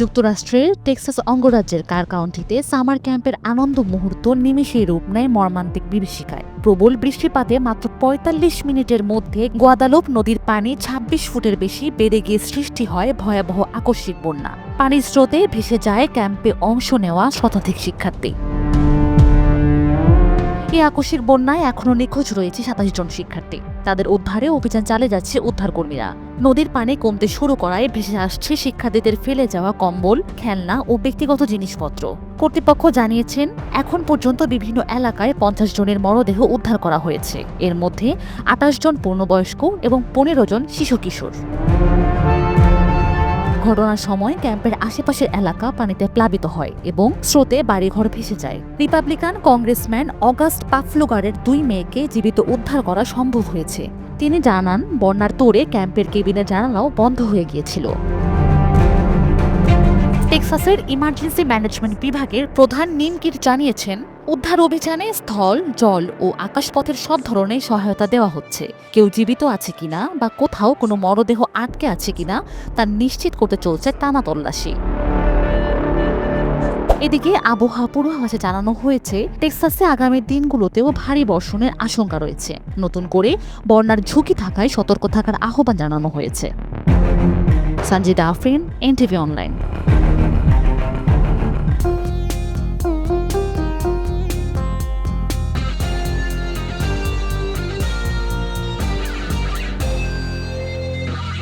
যুক্তরাষ্ট্রের টেক্সাস অঙ্গরাজ্যের কার কাউন্টিতে সামার ক্যাম্পের আনন্দ মুহূর্ত নিমেষেই রূপ নেয় মর্মান্তিক বিভীষিকায়। প্রবল বৃষ্টিপাতে মাত্র ৪৫ মিনিটের মধ্যে গুয়াদালুপ নদীর পানি ২৬ ফুটের বেশি বেড়ে গিয়ে সৃষ্টি হয় ভয়াবহ আকস্মিক বন্যা। পানির স্রোতে ভেসে যায় ক্যাম্পে অংশ নেওয়া শতাধিক শিক্ষার্থী। এই আকস্মিক বন্যায় এখনও নিখোঁজ রয়েছে ২৭ জন শিক্ষার্থী। তাদের উদ্ধারে অভিযান চালিয়ে যাচ্ছে উদ্ধারকর্মীরা। নদীর পানি কমতে শুরু করায় ভেসে আসছে শিক্ষার্থীদের ফেলে যাওয়া কম্বল, খেলনা ও ব্যক্তিগত জিনিসপত্র। কর্তৃপক্ষ জানিয়েছেন, এখন পর্যন্ত বিভিন্ন এলাকায় ৫০ জনের মরদেহ উদ্ধার করা হয়েছে। এর মধ্যে ২৮ জন পূর্ণবয়স্ক এবং ১৫ জন শিশু কিশোর। ঘটনার সময় ক্যাম্পের আশেপাশের এলাকা পানিতে প্লাবিত হয় এবং স্রোতে বাড়িঘর ভেসে যায়। রিপাবলিকান কংগ্রেসম্যান অগাস্ট পাফলুগারের ২ মেয়েকে জীবিত উদ্ধার করা সম্ভব হয়েছে। তিনি জানান, বন্যার তোড়ে ক্যাম্পের কেবিনের জানালাও বন্ধ হয়ে গিয়েছিল। টেক্সাসের ইমার্জেন্সি ম্যানেজমেন্ট বিভাগের প্রধান নিম কির জানিয়েছেন, উদ্ধার অভিযানে স্থল, জল ও আকাশপথের সব ধরনের সহায়তা দেওয়া হচ্ছে। কেউ জীবিত আছে কিনা বা কোথাও কোনো মরদেহ আটকে আছে কিনা তা নিশ্চিত করতে চলছে টানা তল্লাশি। এদিকে আবহাওয়া পূর্বাভাসে জানানো হয়েছে, টেক্সাসে আগামী দিনগুলোতেও ভারী বর্ষণের আশঙ্কা রয়েছে। নতুন করে বন্যার ঝুঁকি থাকায় সতর্ক থাকার আহ্বান জানানো হয়েছে। Sanjida Afrin, NTV online.